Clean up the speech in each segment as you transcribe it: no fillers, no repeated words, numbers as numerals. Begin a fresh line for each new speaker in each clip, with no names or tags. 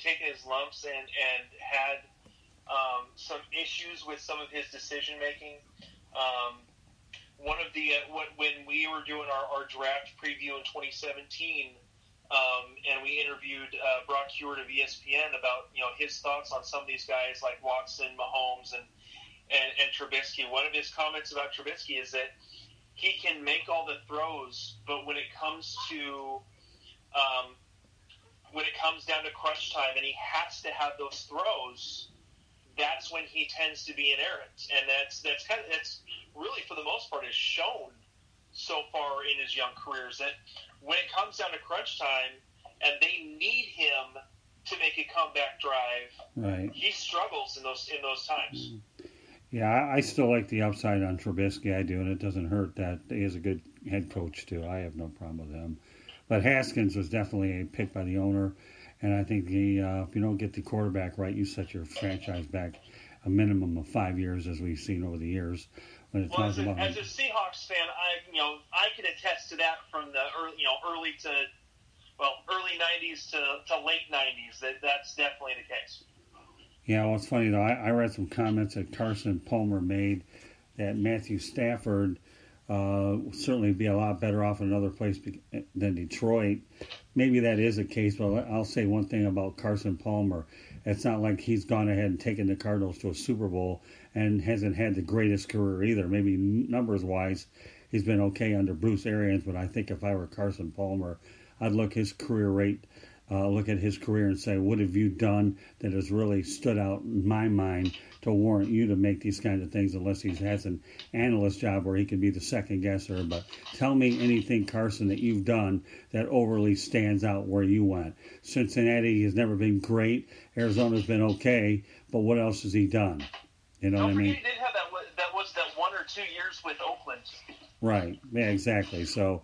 taken his lumps and had some issues with some of his decision making. One of the when we were doing our draft preview in 2017, and we interviewed Brock Hewitt of ESPN about his thoughts on some of these guys like Watson, Mahomes, and Trubisky. One of his comments about Trubisky is that he can make all the throws, but when it comes down to crunch time and he has to have those throws, that's when he tends to be inerrant, and that's really for the most part is shown so far in his young careers that when it comes down to crunch time and they need him to make a comeback drive,
right,
he struggles in those times.
Yeah, I still like the upside on Trubisky. I do, and it doesn't hurt that he is a good head coach too. I have no problem with him. But Haskins was definitely a pick by the owner, and I think if you don't get the quarterback right, you set your franchise back a minimum of 5 years, as we've seen over the years. When it
as a Seahawks fan, I can attest to that from the early 90s to late 90s. That's definitely the case.
Yeah, well, it's funny though. I read some comments that Carson Palmer made that Matthew Stafford would certainly be a lot better off in another place than Detroit. Maybe that is the case, but I'll say one thing about Carson Palmer. It's not like he's gone ahead and taken the Cardinals to a Super Bowl and hasn't had the greatest career either. Maybe numbers-wise, he's been okay under Bruce Arians, but I think if I were Carson Palmer, I'd look at his career and say, what have you done that has really stood out in my mind to warrant you to make these kinds of things, unless he has an analyst job where he can be the second guesser. But tell me anything, Carson, that you've done that overly stands out where you went. Cincinnati has never been great. Arizona's been okay. But what else has he done? You know what I mean?
He did have that 1 or 2 years with Oakland.
Right. Yeah, exactly. So,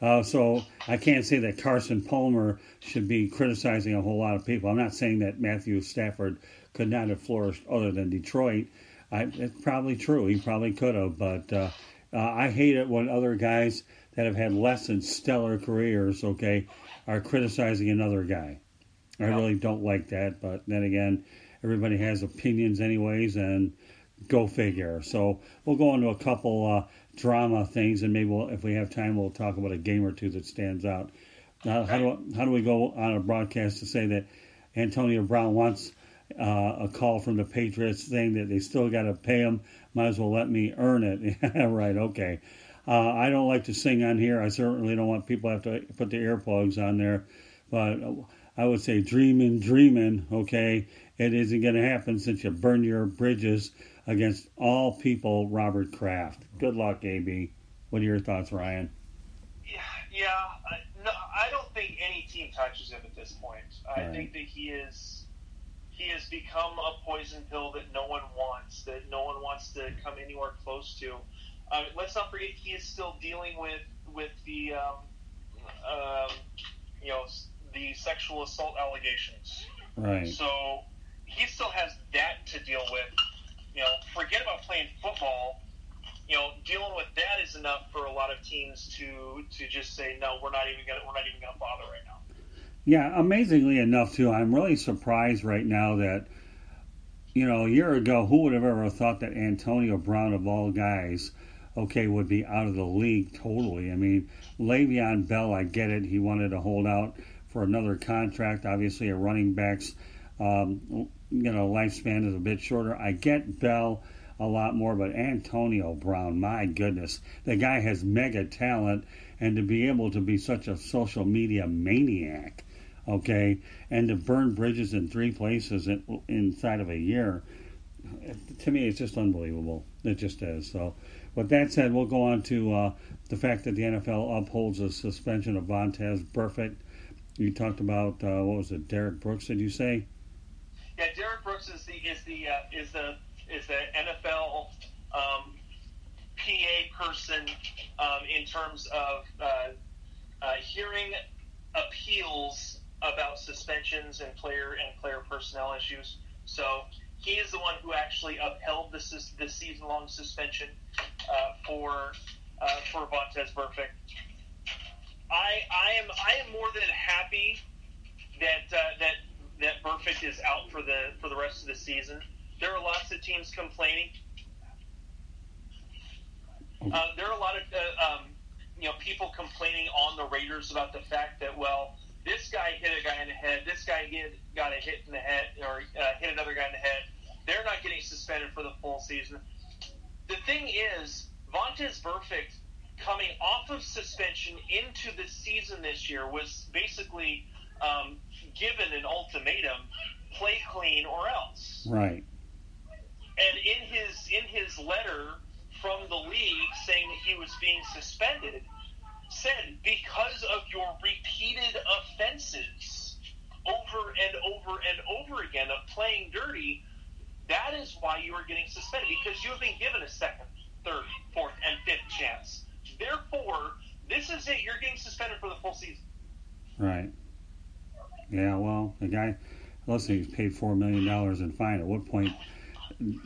so I can't say that Carson Palmer should be criticizing a whole lot of people. I'm not saying that Matthew Stafford could not have flourished other than Detroit. It's probably true. He probably could have. But I hate it when other guys that have had less than stellar careers, are criticizing another guy. I really don't like that. But then again, everybody has opinions anyways, and go figure. So we'll go into a couple drama things, and maybe if we have time, we'll talk about a game or two that stands out. How do we go on a broadcast to say that Antonio Brown wants a call from the Patriots saying that they still got to pay him? Might as well let me earn it. Yeah, right, okay. I don't like to sing on here. I certainly don't want people to have to put the earplugs on there. But I would say dreaming, okay? It isn't going to happen since you burned your bridges against all people, Robert Kraft. Good luck, AB. What are your thoughts, Ryan?
Yeah. No, I don't think any team touches him at this point. I think that he has become a poison pill that no one wants to come anywhere close to. Let's not forget he is still dealing with the the sexual assault allegations.
Right.
So he still has that to deal with. Forget about playing football. Dealing with that is enough for a lot of teams to just say, no, we're not even gonna bother right now.
Yeah, amazingly enough, too, I'm really surprised right now that, a year ago, who would have ever thought that Antonio Brown, of all guys, would be out of the league totally. I mean, Le'Veon Bell, I get it. He wanted to hold out for another contract. Obviously, a running back's, lifespan is a bit shorter. I get Bell a lot more, but Antonio Brown, my goodness, the guy has mega talent, and to be able to be such a social media maniac, and to burn bridges in 3 places inside of a year, to me, it's just unbelievable. It just is. So, with that said, we'll go on to the fact that the NFL upholds the suspension of Vontaze Burfict. You talked about what was it, Derek Brooks? Did you say?
Yeah, Derek Brooks is the NFL PA person in terms of hearing appeals about suspensions and player personnel issues. So he is the one who actually upheld the season-long suspension for Vontaze Burfict. I am more than happy that Burfict is out for the rest of the season. There are lots of teams complaining. There are a lot of people complaining on the Raiders about the fact that, well, this guy hit a guy in the head, this guy got a hit in the head, or hit another guy in the head. They're not getting suspended for the full season. The thing is, Vontaze Burfict, coming off of suspension into the season this year, was basically given an ultimatum: play clean or else.
Right.
And in his letter from the league saying that he was being suspended, said, because of your repeated offenses over and over and over again of playing dirty, that is why you are getting suspended, because you have been given a second, third, fourth, and fifth chance. Therefore, this is it. You're getting suspended for the full season.
Right. Yeah, well, the guy, listen, he's paid $4 million in fine. At what point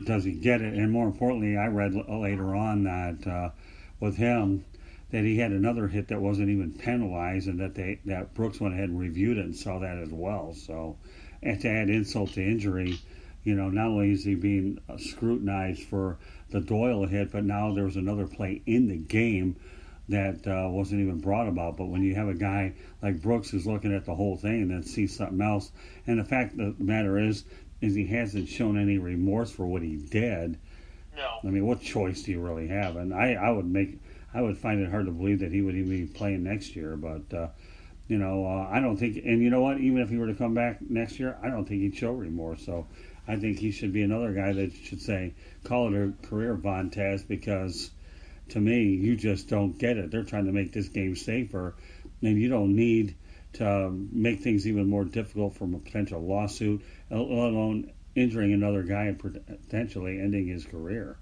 does he get it? And more importantly, I read later on that with him, that he had another hit that wasn't even penalized, and that Brooks went ahead and reviewed it and saw that as well. So, and to add insult to injury, not only is he being scrutinized for the Doyle hit, but now there was another play in the game that wasn't even brought about. But when you have a guy like Brooks who's looking at the whole thing and then sees something else, and the fact of the matter is he hasn't shown any remorse for what he did.
No.
I mean, what choice do you really have? And I would find it hard to believe that he would even be playing next year. But, I don't think, and you know what, even if he were to come back next year, I don't think he'd show remorse. So I think he should be another guy that should say, call it a career, Vontaze, because to me, you just don't get it. They're trying to make this game safer, and you don't need to make things even more difficult from a potential lawsuit, let alone injuring another guy and potentially ending his career.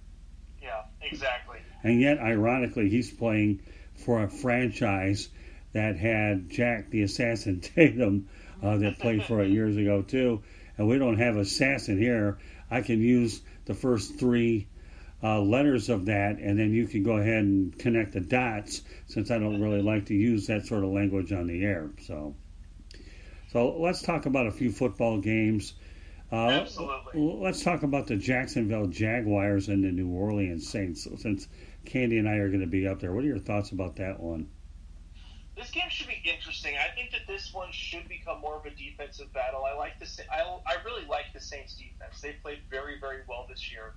Yeah, exactly.
And yet, ironically, he's playing for a franchise that had Jack the Assassin Tatum that played for it years ago, too. And we don't have assassin here. I can use the first three letters of that, and then you can go ahead and connect the dots, since I don't really like to use that sort of language on the air. So let's talk about a few football games.
Absolutely.
Let's talk about the Jacksonville Jaguars and the New Orleans Saints, since Candy and I are going to be up there. What are your thoughts about that one?
This game should be interesting. I think that this one should become more of a defensive battle. I really like the Saints defense. They played very, very well this year.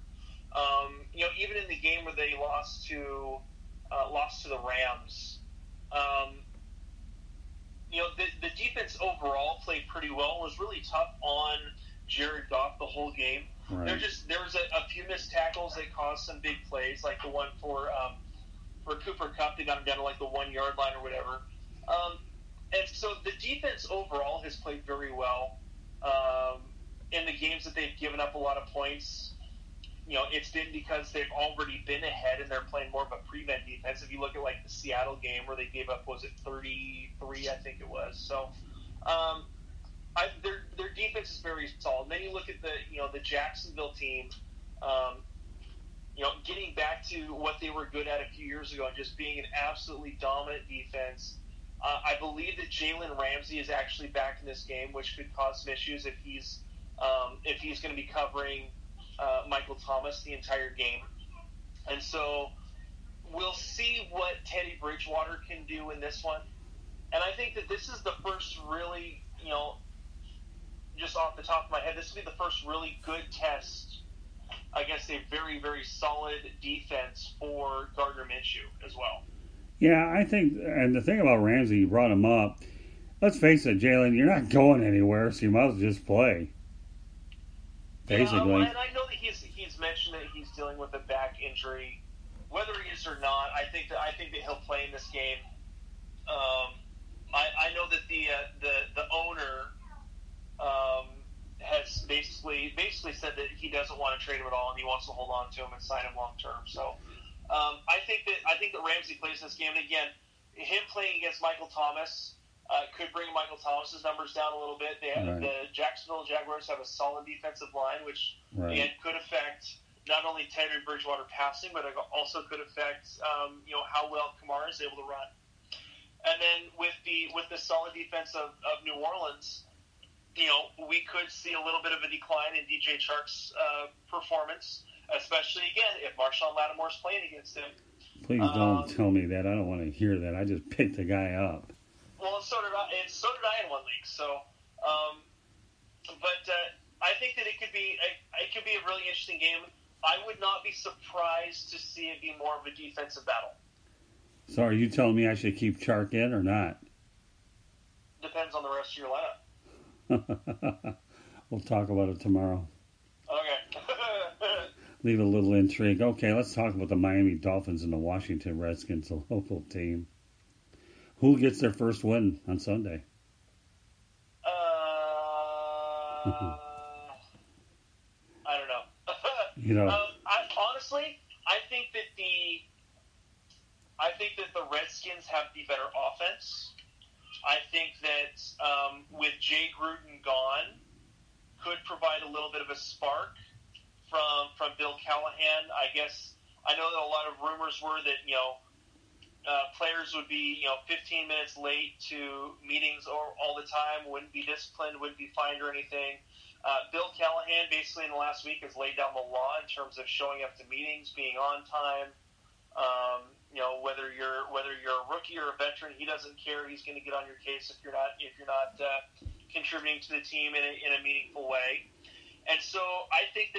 Even in the game where they lost to the Rams, the defense overall played pretty well. It was really tough on Jared Goff the whole game.
Right.
There was a few missed tackles that caused some big plays, like the one for Cooper Kupp. They got him down to like the 1 yard line or whatever. And so the defense overall has played very well. In the games that they've given up a lot of points, it's been because they've already been ahead and they're playing more of a prevent defense. If you look at like the Seattle game where they gave up, was it 33? I think it was. So, their defense is very solid. And then you look at the Jacksonville team, getting back to what they were good at a few years ago and just being an absolutely dominant defense. I believe that Jalen Ramsey is actually back in this game, which could cause some issues if he's going to be covering Michael Thomas the entire game. And so we'll see what Teddy Bridgewater can do in this one. And I think that this is the first really, just off the top of my head, this will be the first really good test against a very, very solid defense for Gardner Minshew as well.
Yeah, I think, and the thing about Ramsey, you brought him up. Let's face it, Jalen, you're not going anywhere, so you might as well just play. Basically.
And I know that he's mentioned that he's dealing with a back injury. Whether he is or not, I think that he'll play in this game. I know that the owner has basically said that he doesn't want to trade him at all, and he wants to hold on to him and sign him long term. So I think that Ramsey plays this game, and again, him playing against Michael Thomas could bring Michael Thomas's numbers down a little bit. The Jacksonville Jaguars have a solid defensive line, which again could affect not only Teddy Bridgewater passing, but it also could affect how well Kamara is able to run. And then with the solid defense of New Orleans, we could see a little bit of a decline in DJ Chark's performance, especially, again, if Marshawn Lattimore's playing against him.
Please don't tell me that. I don't want to hear that. I just picked the guy up.
Well, and so did I in one league. So, but I think that it could be a really interesting game. I would not be surprised to see it be more of a defensive battle.
So are you telling me I should keep Chark in or not?
Depends on the rest of your lineup.
We'll talk about it tomorrow.
Okay.
Leave a little intrigue. Okay, let's talk about the Miami Dolphins and the Washington Redskins, the local team. Who gets their first win on Sunday?
I don't know. Honestly, I think that the Redskins have the better offense. I think that with Jay Gruden gone, could provide a little bit of a spark from Bill Callahan. I guess I know that a lot of rumors were that players would be 15 minutes late to meetings all the time, wouldn't be disciplined, wouldn't be fined or anything. Bill Callahan basically in the last week has laid down the law in terms of showing up to meetings, being on time. Whether you're a rookie or a veteran, he doesn't care. He's going to get on your case if you're not contributing to the team in a meaningful way. And so I think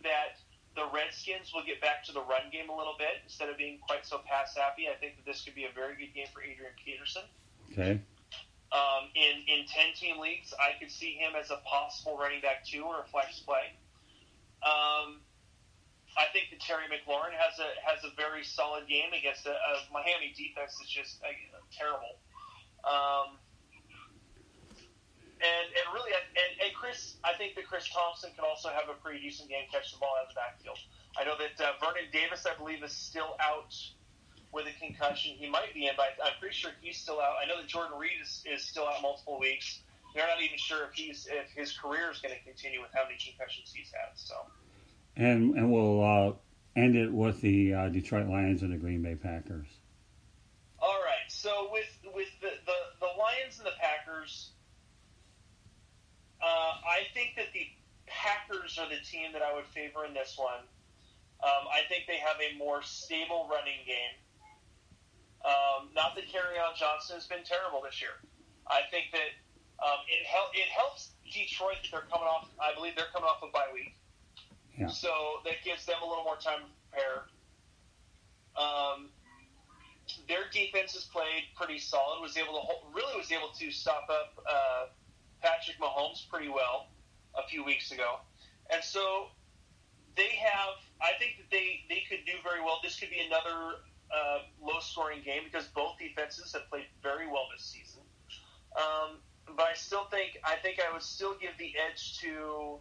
that the Redskins will get back to the run game a little bit instead of being quite so pass happy. I think that this could be a very good game for Adrian Peterson.
Okay.
In 10-team leagues, I could see him as a possible running back 2 or a flex play. I think that Terry McLaurin has a very solid game against a Miami defense that's just terrible. And really, Chris, I think that Chris Thompson can also have a pretty decent game, catch the ball out of the backfield. I know that Vernon Davis, I believe, is still out with a concussion. He might be in, but I'm pretty sure he's still out. I know that Jordan Reed is still out multiple weeks. They're not even sure if his career is going to continue with how many concussions he's had. So.
And we'll end it with the Detroit Lions and the Green Bay Packers.
All right. So with the Lions and the Packers, I think that the Packers are the team that I would favor in this one. I think they have a more stable running game. Not that Kerryon Johnson has been terrible this year. I think that it helps Detroit that they're coming off. I believe they're coming off a bye week.
Yeah.
So that gives them a little more time to prepare. Their defense has played pretty solid. Was able to stop up Patrick Mahomes pretty well a few weeks ago, and so they have. I think that they could do very well. This could be another low-scoring game because both defenses have played very well this season. But I think I would still give the edge to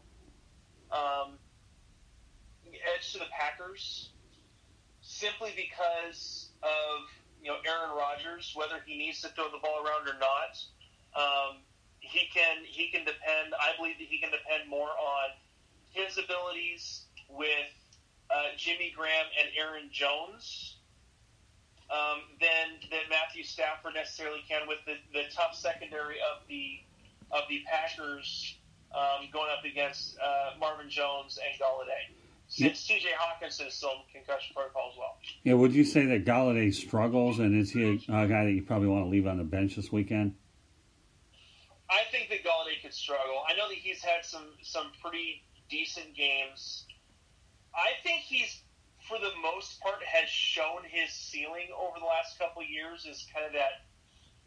the Packers simply because of Aaron Rodgers, whether he needs to throw the ball around or not. He can depend. I believe that he can depend more on his abilities with Jimmy Graham and Aaron Jones than Matthew Stafford necessarily can with the tough secondary of the Packers going up against Marvin Jones and Galladay. Since T.J. Hawkinson is still in concussion protocol as well.
Yeah, would you say that Galladay struggles, and is he a guy that you probably want to leave on the bench this weekend?
I think that Galladay could struggle. I know that he's had some pretty decent games. I think he's, for the most part, has shown his ceiling over the last couple of years as kind of that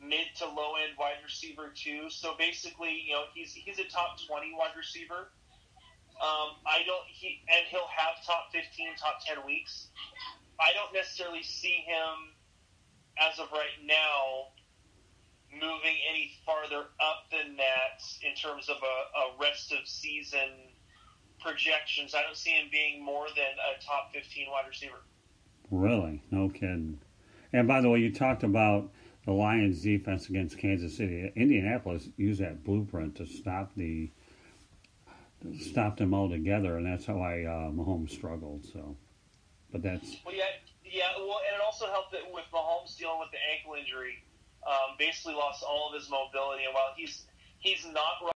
mid to low end wide receiver too. So basically, he's a top 20 wide receiver. He'll have top 15, top 10 weeks. I don't necessarily see him as of right now moving any farther up than that in terms of a rest of season projections. I don't see him being more than a top 15 wide receiver.
Really? No kidding. And by the way, you talked about the Lions' defense against Kansas City. Indianapolis used that blueprint to stop them altogether, and that's how Mahomes struggled. So, but that's
and it also helped that with Mahomes dealing with the ankle injury, basically lost all of his mobility. And while he's he's not